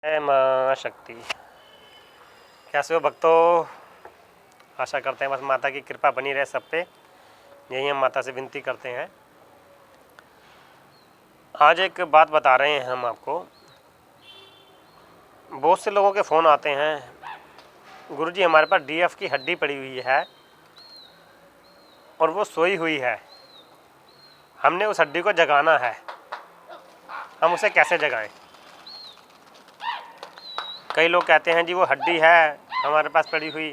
जय माँ शक्ति। कैसे हो भक्तों? आशा करते हैं बस माता की कृपा बनी रहे सब पे, यही हम माता से विनती करते हैं। आज एक बात बता रहे हैं हम आपको। बहुत से लोगों के फ़ोन आते हैं, गुरुजी हमारे पास डीएफ की हड्डी पड़ी हुई है और वो सोई हुई है, हमने उस हड्डी को जगाना है, हम उसे कैसे जगाएं? कई लोग कहते हैं जी वो हड्डी है हमारे पास पड़ी हुई,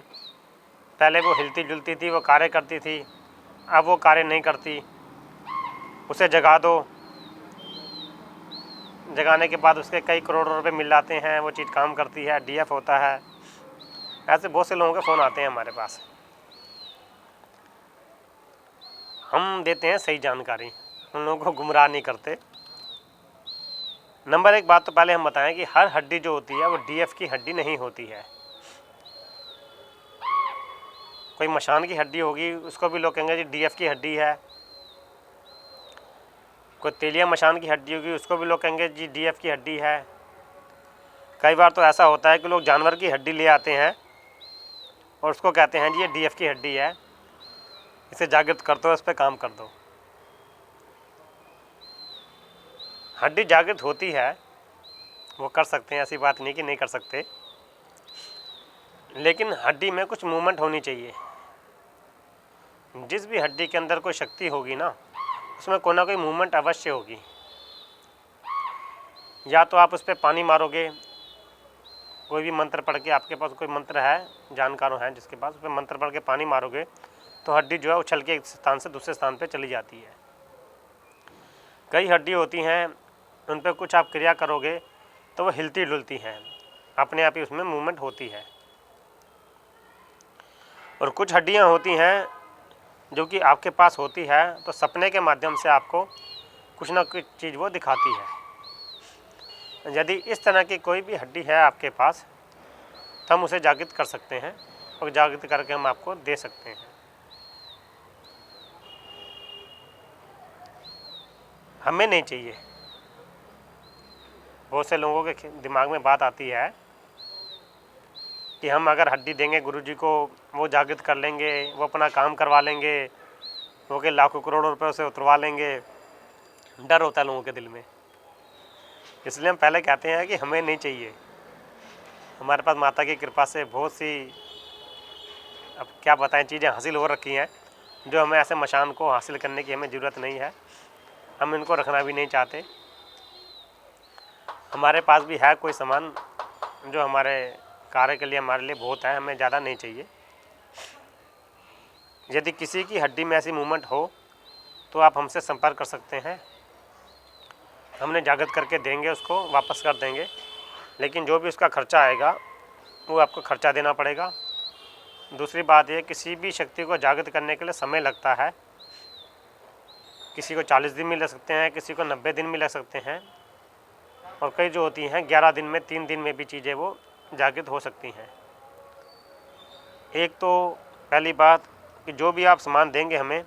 पहले वो हिलती जुलती थी, वो कार्य करती थी, अब वो कार्य नहीं करती, उसे जगा दो। जगाने के बाद उसके कई करोड़ रुपए मिल जाते हैं, वो चीज़ काम करती है, डीएफ होता है। ऐसे बहुत से लोगों के फ़ोन आते हैं हमारे पास। हम देते हैं सही जानकारी, उन लोगों को गुमराह नहीं करते। नंबर एक बात तो पहले हम बताएं कि हर हड्डी जो होती है वो डीएफ की हड्डी नहीं होती है। कोई मशान की हड्डी होगी, उसको भी लोग कहेंगे जी डीएफ की हड्डी है। कोई तेलिया मशान की हड्डी होगी, उसको भी लोग कहेंगे जी डीएफ की हड्डी है। कई बार तो ऐसा होता है कि लोग जानवर की हड्डी ले आते हैं और उसको कहते हैं जी ये डीएफ की हड्डी है, इसे जागृत कर दो, इस पर काम कर दो। हड्डी जागृत होती है, वो कर सकते हैं, ऐसी बात नहीं कि नहीं कर सकते, लेकिन हड्डी में कुछ मूवमेंट होनी चाहिए। जिस भी हड्डी के अंदर कोई शक्ति होगी ना, उसमें कोई ना कोई मूवमेंट अवश्य होगी। या तो आप उस पर पानी मारोगे, कोई भी मंत्र पढ़ के, आपके पास कोई मंत्र है, जानकारों हैं जिसके पास, उस पर मंत्र पढ़ के पानी मारोगे तो हड्डी जो है उछल के एक स्थान से दूसरे स्थान पे चली जाती है। कई हड्डी होती हैं, उन पर कुछ आप क्रिया करोगे तो वो हिलती डुलती हैं, अपने आप ही उसमें मूवमेंट होती है। और कुछ हड्डियां होती हैं जो कि आपके पास होती है तो सपने के माध्यम से आपको कुछ ना कुछ चीज़ वो दिखाती है। यदि इस तरह की कोई भी हड्डी है आपके पास तो हम उसे जागृत कर सकते हैं और जागृत करके हम आपको दे सकते हैं। हमें नहीं चाहिए। बहुत से लोगों के दिमाग में बात आती है कि हम अगर हड्डी देंगे गुरुजी को, वो जागृत कर लेंगे, वो अपना काम करवा लेंगे, वो के लाखों करोड़ों रुपए से उतरवा लेंगे। डर होता है लोगों के दिल में, इसलिए हम पहले कहते हैं कि हमें नहीं चाहिए। हमारे पास माता की कृपा से बहुत सी, अब क्या बताएं, चीज़ें हासिल हो रखी हैं जो हमें ऐसे मशान को हासिल करने की हमें ज़रूरत नहीं है, हम इनको रखना भी नहीं चाहते। हमारे पास भी है कोई सामान जो हमारे कार्य के लिए हमारे लिए बहुत है, हमें ज़्यादा नहीं चाहिए। यदि किसी की हड्डी में ऐसी मूवमेंट हो तो आप हमसे संपर्क कर सकते हैं, हमने जागृत करके देंगे, उसको वापस कर देंगे। लेकिन जो भी उसका खर्चा आएगा वो आपको खर्चा देना पड़ेगा। दूसरी बात ये, किसी भी शक्ति को जागृत करने के लिए समय लगता है। किसी को 40 दिन में लग सकते हैं, किसी को 90 दिन में लग सकते हैं, और कई जो होती हैं 11 दिन में, 3 दिन में भी चीज़ें वो जागृत हो सकती हैं। एक तो पहली बात कि जो भी आप सामान देंगे हमें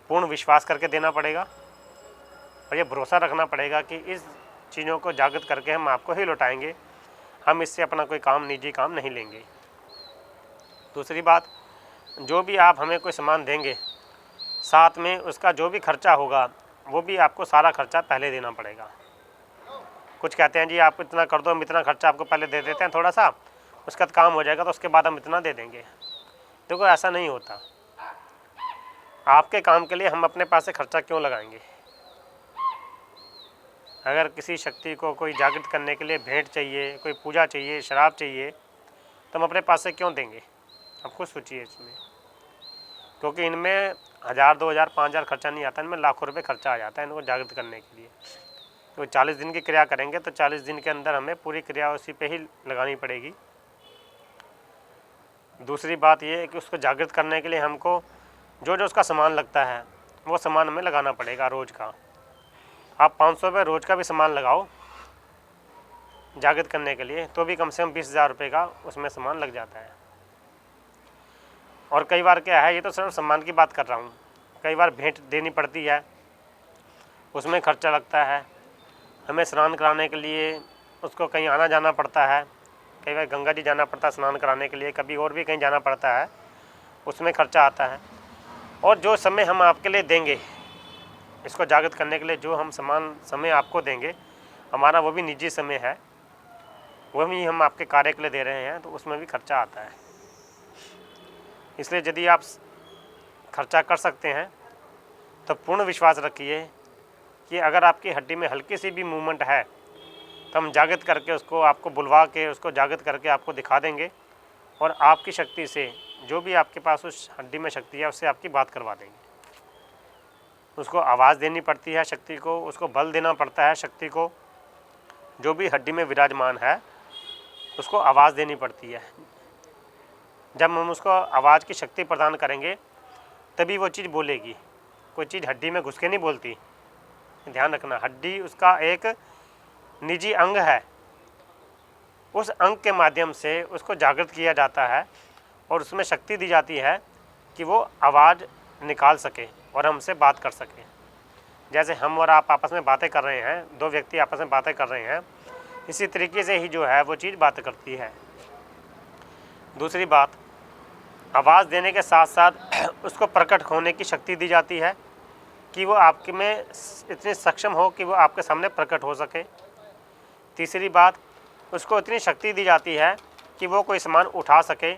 पूर्ण विश्वास करके देना पड़ेगा और ये भरोसा रखना पड़ेगा कि इस चीज़ों को जागृत करके हम आपको ही लौटाएंगे, हम इससे अपना कोई काम, निजी काम नहीं लेंगे। दूसरी बात, जो भी आप हमें कोई सामान देंगे, साथ में उसका जो भी खर्चा होगा वो भी आपको सारा खर्चा पहले देना पड़ेगा। कुछ कहते हैं जी आप इतना कर दो, हम इतना खर्चा आपको पहले दे देते हैं, थोड़ा सा उसका काम हो जाएगा तो उसके बाद हम इतना दे देंगे। देखो ऐसा नहीं होता। आपके काम के लिए हम अपने पास से खर्चा क्यों लगाएंगे? अगर किसी शक्ति को कोई जागृत करने के लिए भेंट चाहिए, कोई पूजा चाहिए, शराब चाहिए, तो हम अपने पास से क्यों देंगे? आप खुद सोचिए इसमें, क्योंकि इनमें 1000, 2000, 5000 खर्चा नहीं आता, इनमें लाखों रुपए खर्चा आ जाता है इनको जागृत करने के लिए। तो 40 दिन की क्रिया करेंगे तो 40 दिन के अंदर हमें पूरी क्रिया उसी पे ही लगानी पड़ेगी। दूसरी बात ये है कि उसको जागृत करने के लिए हमको जो जो उसका सामान लगता है वो सामान हमें लगाना पड़ेगा रोज़ का। आप 500 रुपये रोज़ का भी सामान लगाओ जागृत करने के लिए तो भी कम से कम 20,000 रुपये का उसमें सामान लग जाता है। और कई बार क्या है, ये तो सिर्फ सामान की बात कर रहा हूँ, कई बार भेंट देनी पड़ती है, उसमें खर्चा लगता है। हमें स्नान कराने के लिए उसको कहीं आना जाना पड़ता है, कई बार गंगा जी जाना पड़ता है स्नान कराने के लिए, कभी और भी कहीं जाना पड़ता है, उसमें खर्चा आता है। और जो समय हम आपके लिए देंगे इसको जागृत करने के लिए, जो हम समय आपको देंगे, हमारा वो भी निजी समय है, वो भी हम आपके कार्य के लिए दे रहे हैं, तो उसमें भी खर्चा आता है। इसलिए यदि आप खर्चा कर सकते हैं तो पूर्ण विश्वास रखिए कि अगर आपकी हड्डी में हल्की सी भी मूवमेंट है तो हम जागृत करके उसको, आपको बुलवा के उसको जागृत करके आपको दिखा देंगे, और आपकी शक्ति से, जो भी आपके पास उस हड्डी में शक्ति है, उससे आपकी बात करवा देंगे। उसको आवाज़ देनी पड़ती है शक्ति को, उसको बल देना पड़ता है शक्ति को, जो भी हड्डी में विराजमान है उसको आवाज़ देनी पड़ती है। जब हम उसको आवाज़ की शक्ति प्रदान करेंगे तभी वो चीज़ बोलेगी। कोई चीज़ हड्डी में घुस के नहीं बोलती, ध्यान रखना। हड्डी उसका एक निजी अंग है, उस अंग के माध्यम से उसको जागृत किया जाता है और उसमें शक्ति दी जाती है कि वो आवाज़ निकाल सके और हमसे बात कर सके। जैसे हम और आप आपस में बातें कर रहे हैं, दो व्यक्ति आपस में बातें कर रहे हैं, इसी तरीके से ही जो है वो चीज़ बात करती है। दूसरी बात, आवाज़ देने के साथ साथ उसको प्रकट होने की शक्ति दी जाती है कि वो आपके में इतनी सक्षम हो कि वो आपके सामने प्रकट हो सके। तीसरी बात, उसको इतनी शक्ति दी जाती है कि वो कोई सामान उठा सके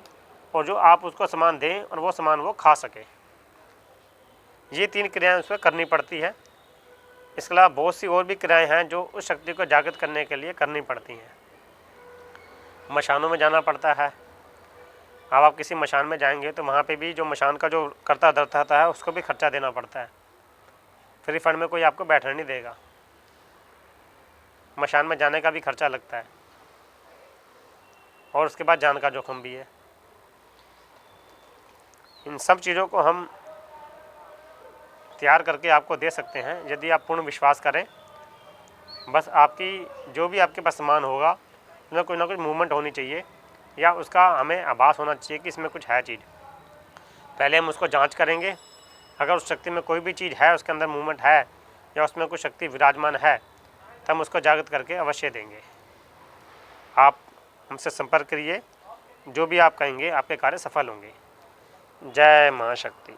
और जो आप उसको सामान दें और वो सामान वो खा सके। ये 3 क्रियाएं उसमें करनी पड़ती है। इसके अलावा बहुत सी और भी क्रियाएं हैं जो उस शक्ति को जागृत करने के लिए करनी पड़ती हैं। मशानों में जाना पड़ता है। अब आप किसी मशान में जाएंगे तो वहाँ पे भी जो मशान का जो करता धरता है उसको भी खर्चा देना पड़ता है। फ्री फंड में कोई आपको बैठने नहीं देगा, मशान में जाने का भी खर्चा लगता है, और उसके बाद जान का जोखिम भी है। इन सब चीज़ों को हम तैयार करके आपको दे सकते हैं यदि आप पूर्ण विश्वास करें। बस आपकी जो भी आपके पास सामान होगा उसमें कोई ना कोई मूवमेंट होनी चाहिए, या उसका हमें आभास होना चाहिए कि इसमें कुछ है चीज़। पहले हम उसको जांच करेंगे, अगर उस शक्ति में कोई भी चीज़ है, उसके अंदर मूवमेंट है या उसमें कोई शक्ति विराजमान है, तो हम उसको जागृत करके अवश्य देंगे। आप हमसे संपर्क करिए, जो भी आप कहेंगे आपके कार्य सफल होंगे। जय मां शक्ति।